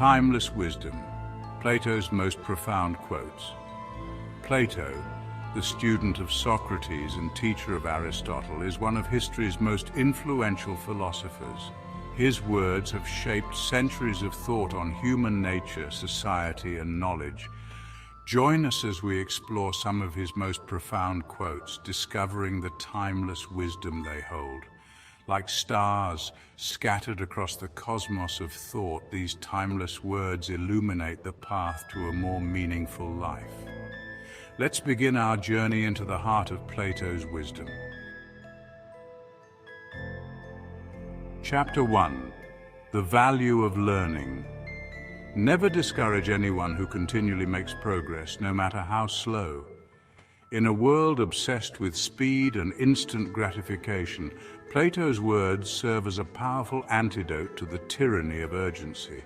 Timeless wisdom, Plato's most profound quotes. Plato, the student of Socrates and teacher of Aristotle, is one of history's most influential philosophers. His words have shaped centuries of thought on human nature, society, and knowledge. Join us as we explore some of his most profound quotes, discovering the timeless wisdom they hold. Like stars scattered across the cosmos of thought, these timeless words illuminate the path to a more meaningful life. Let's begin our journey into the heart of Plato's wisdom. Chapter 1. The Value of Learning. Never discourage anyone who continually makes progress, no matter how slow. In a world obsessed with speed and instant gratification, Plato's words serve as a powerful antidote to the tyranny of urgency.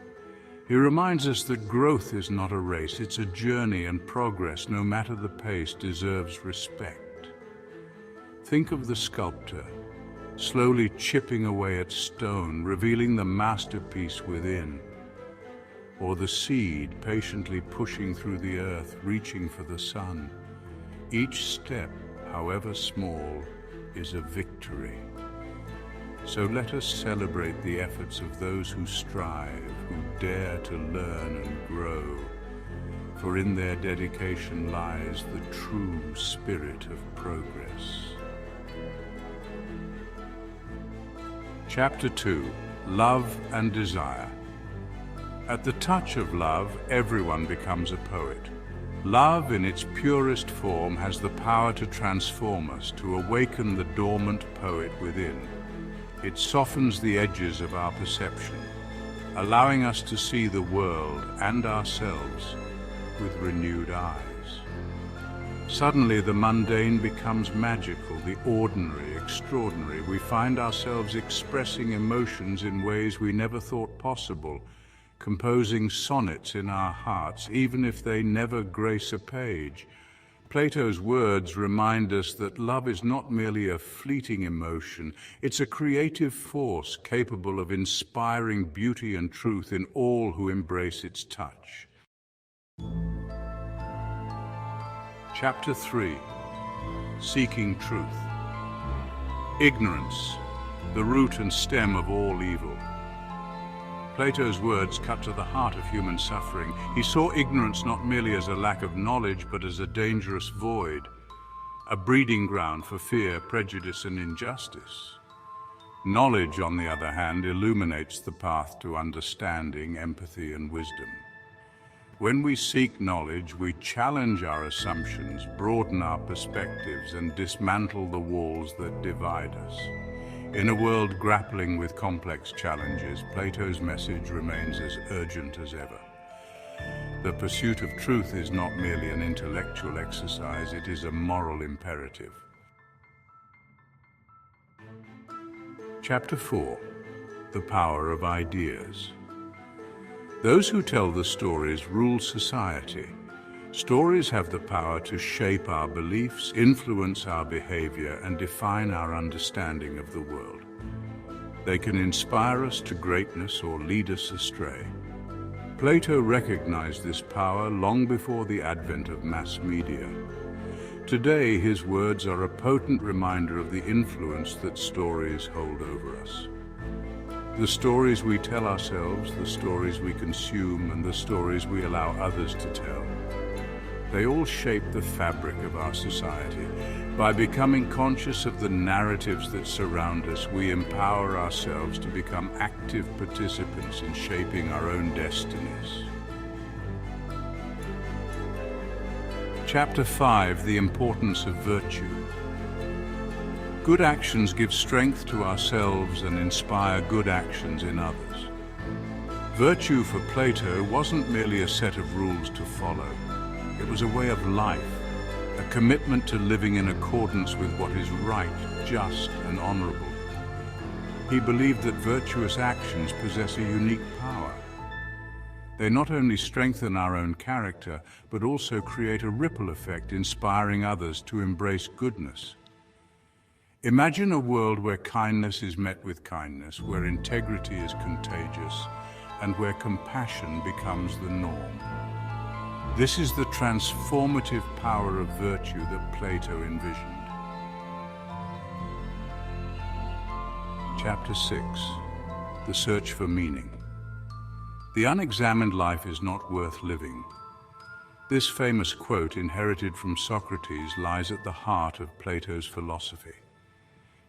He reminds us that growth is not a race, it's a journey, and progress, no matter the pace, deserves respect. Think of the sculptor, slowly chipping away at stone, revealing the masterpiece within. Or the seed patiently pushing through the earth, reaching for the sun. Each step, however small, is a victory. So let us celebrate the efforts of those who strive, who dare to learn and grow. For in their dedication lies the true spirit of progress. Chapter 2. Love and Desire. At the touch of love, everyone becomes a poet. Love, in its purest form, has the power to transform us, to awaken the dormant poet within. It softens the edges of our perception, allowing us to see the world and ourselves with renewed eyes. Suddenly, the mundane becomes magical, the ordinary, extraordinary. We find ourselves expressing emotions in ways we never thought possible, composing sonnets in our hearts, even if they never grace a page. Plato's words remind us that love is not merely a fleeting emotion, it's a creative force capable of inspiring beauty and truth in all who embrace its touch. Chapter 3. Seeking Truth. Ignorance, the root and stem of all evil. Plato's words cut to the heart of human suffering. He saw ignorance not merely as a lack of knowledge, but as a dangerous void, a breeding ground for fear, prejudice, and injustice. Knowledge, on the other hand, illuminates the path to understanding, empathy, and wisdom. When we seek knowledge, we challenge our assumptions, broaden our perspectives, and dismantle the walls that divide us. In a world grappling with complex challenges, Plato's message remains as urgent as ever. The pursuit of truth is not merely an intellectual exercise, it is a moral imperative. Chapter 4. The Power of Ideas. Those who tell the stories rule society. Stories have the power to shape our beliefs, influence our behavior, and define our understanding of the world. They can inspire us to greatness or lead us astray. Plato recognized this power long before the advent of mass media. Today, his words are a potent reminder of the influence that stories hold over us. The stories we tell ourselves, the stories we consume, and the stories we allow others to tell. They all shape the fabric of our society. By becoming conscious of the narratives that surround us, we empower ourselves to become active participants in shaping our own destinies. Chapter 5. The Importance of Virtue. Good actions give strength to ourselves and inspire good actions in others. Virtue for Plato wasn't merely a set of rules to follow. It was a way of life, a commitment to living in accordance with what is right, just, and honorable. He believed that virtuous actions possess a unique power. They not only strengthen our own character, but also create a ripple effect, inspiring others to embrace goodness. Imagine a world where kindness is met with kindness, where integrity is contagious, and where compassion becomes the norm. This is the transformative power of virtue that Plato envisioned. Chapter 6. The Search for Meaning. The unexamined life is not worth living. This famous quote, inherited from Socrates, lies at the heart of Plato's philosophy.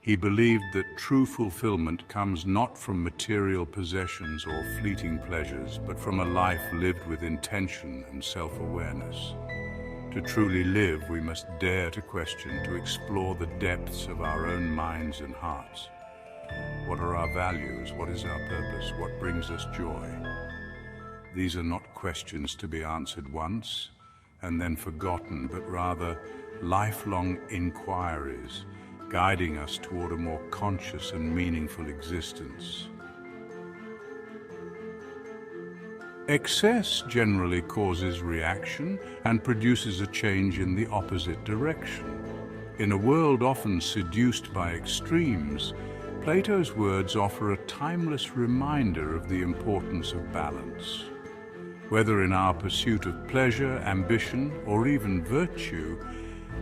He believed that true fulfillment comes not from material possessions or fleeting pleasures, but from a life lived with intention and self-awareness. To truly live, we must dare to question, to explore the depths of our own minds and hearts. What are our values? What is our purpose? What brings us joy? These are not questions to be answered once and then forgotten, but rather lifelong inquiries, guiding us toward a more conscious and meaningful existence. Excess generally causes reaction and produces a change in the opposite direction. In a world often seduced by extremes, Plato's words offer a timeless reminder of the importance of balance. Whether in our pursuit of pleasure, ambition, or even virtue,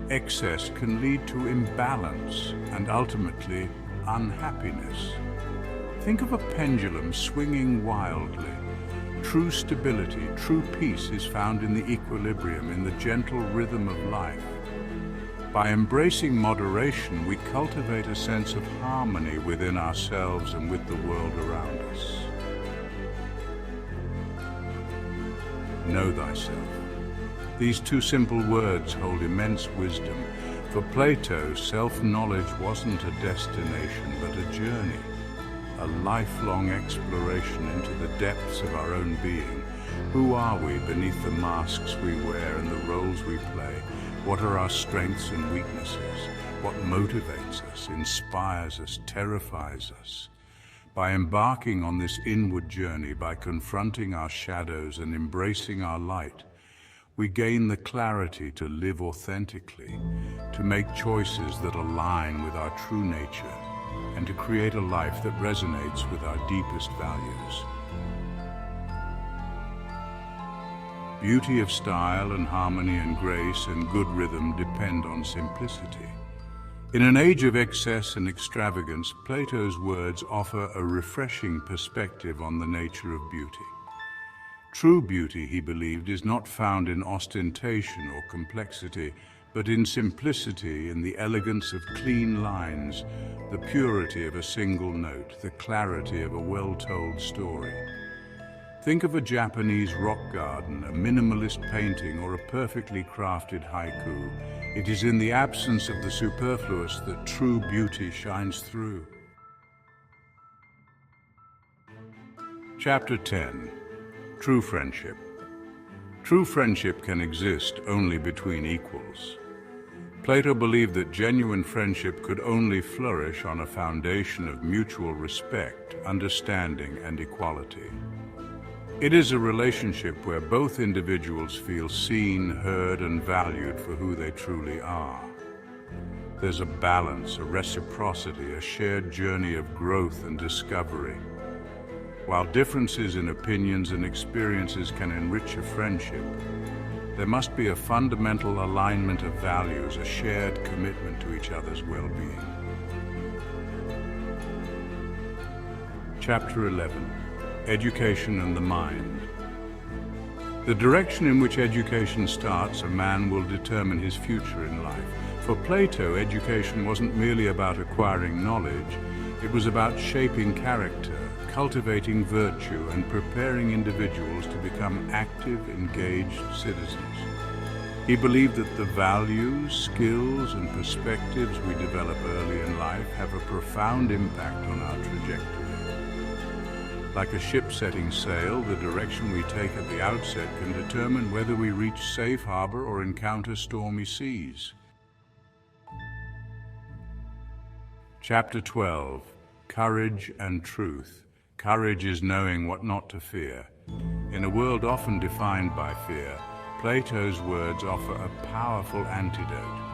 excess can lead to imbalance and ultimately unhappiness. Think of a pendulum swinging wildly. True stability, true peace is found in the equilibrium, in the gentle rhythm of life. By embracing moderation, we cultivate a sense of harmony within ourselves and with the world around us. Know thyself. These two simple words hold immense wisdom. For Plato, self-knowledge wasn't a destination, but a journey, a lifelong exploration into the depths of our own being. Who are we beneath the masks we wear and the roles we play? What are our strengths and weaknesses? What motivates us, inspires us, terrifies us? By embarking on this inward journey, by confronting our shadows and embracing our light, we gain the clarity to live authentically, to make choices that align with our true nature, and to create a life that resonates with our deepest values. Beauty of style and harmony and grace and good rhythm depend on simplicity. In an age of excess and extravagance, Plato's words offer a refreshing perspective on the nature of beauty. True beauty, he believed, is not found in ostentation or complexity, but in simplicity, in the elegance of clean lines, the purity of a single note, the clarity of a well-told story. Think of a Japanese rock garden, a minimalist painting, or a perfectly crafted haiku. It is in the absence of the superfluous that true beauty shines through. Chapter 10. True Friendship. True friendship can exist only between equals. Plato believed that genuine friendship could only flourish on a foundation of mutual respect, understanding, and equality. It is a relationship where both individuals feel seen, heard, and valued for who they truly are. There's a balance, a reciprocity, a shared journey of growth and discovery. While differences in opinions and experiences can enrich a friendship, there must be a fundamental alignment of values, a shared commitment to each other's well-being. Chapter 11. Education and the Mind. The direction in which education starts, a man will determine his future in life. For Plato, education wasn't merely about acquiring knowledge, it was about shaping character, cultivating virtue, and preparing individuals to become active, engaged citizens. He believed that the values, skills, and perspectives we develop early in life have a profound impact on our trajectory. Like a ship setting sail, the direction we take at the outset can determine whether we reach safe harbor or encounter stormy seas. Chapter 12. Courage and Truth. Courage is knowing what not to fear. In a world often defined by fear, Plato's words offer a powerful antidote.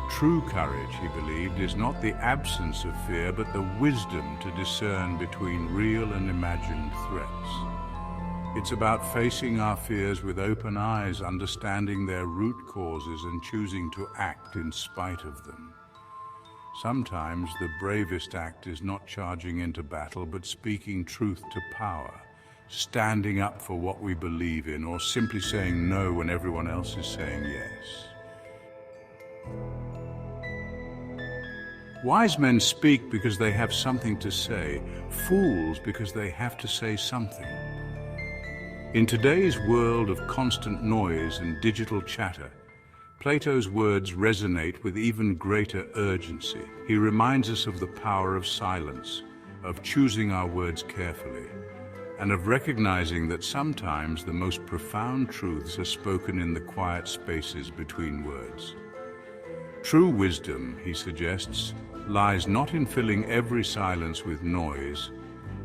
True courage, he believed, is not the absence of fear, but the wisdom to discern between real and imagined threats. It's about facing our fears with open eyes, understanding their root causes and choosing to act in spite of them. Sometimes the bravest act is not charging into battle, but speaking truth to power, standing up for what we believe in, or simply saying no when everyone else is saying yes. Wise men speak because they have something to say, fools because they have to say something. In today's world of constant noise and digital chatter, Plato's words resonate with even greater urgency. He reminds us of the power of silence, of choosing our words carefully, and of recognizing that sometimes the most profound truths are spoken in the quiet spaces between words. True wisdom, he suggests, lies not in filling every silence with noise,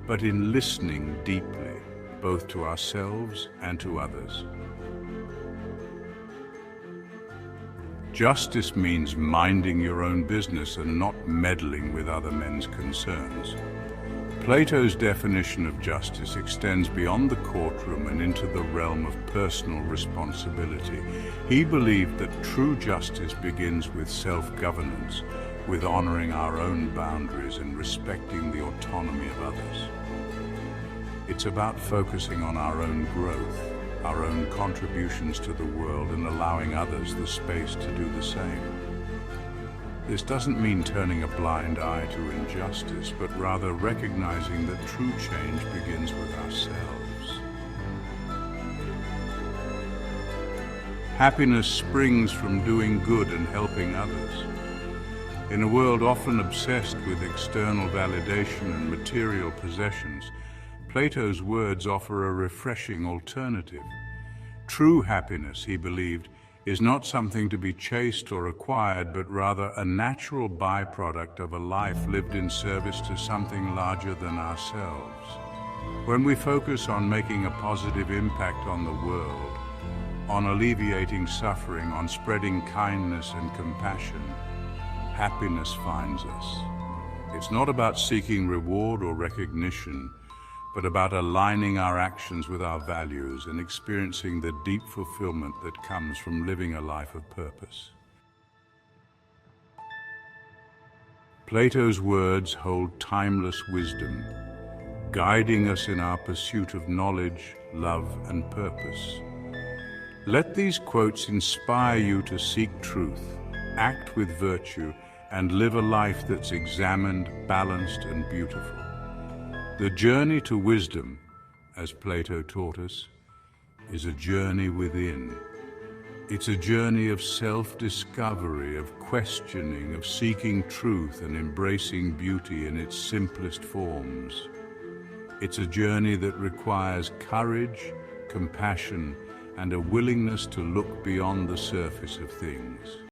but in listening deeply, both to ourselves and to others. Justice means minding your own business and not meddling with other men's concerns. Plato's definition of justice extends beyond the courtroom and into the realm of personal responsibility. He believed that true justice begins with self-governance, with honoring our own boundaries and respecting the autonomy of others. It's about focusing on our own growth, our own contributions to the world, and allowing others the space to do the same. This doesn't mean turning a blind eye to injustice, but rather recognizing that true change begins with ourselves. Happiness springs from doing good and helping others. In a world often obsessed with external validation and material possessions, Plato's words offer a refreshing alternative. True happiness, he believed, is not something to be chased or acquired, but rather a natural byproduct of a life lived in service to something larger than ourselves. When we focus on making a positive impact on the world, on alleviating suffering, on spreading kindness and compassion, happiness finds us. It's not about seeking reward or recognition, but about aligning our actions with our values and experiencing the deep fulfillment that comes from living a life of purpose. Plato's words hold timeless wisdom, guiding us in our pursuit of knowledge, love, and purpose. Let these quotes inspire you to seek truth, act with virtue, and live a life that's examined, balanced, and beautiful. The journey to wisdom, as Plato taught us, is a journey within. It's a journey of self-discovery, of questioning, of seeking truth and embracing beauty in its simplest forms. It's a journey that requires courage, compassion, and a willingness to look beyond the surface of things.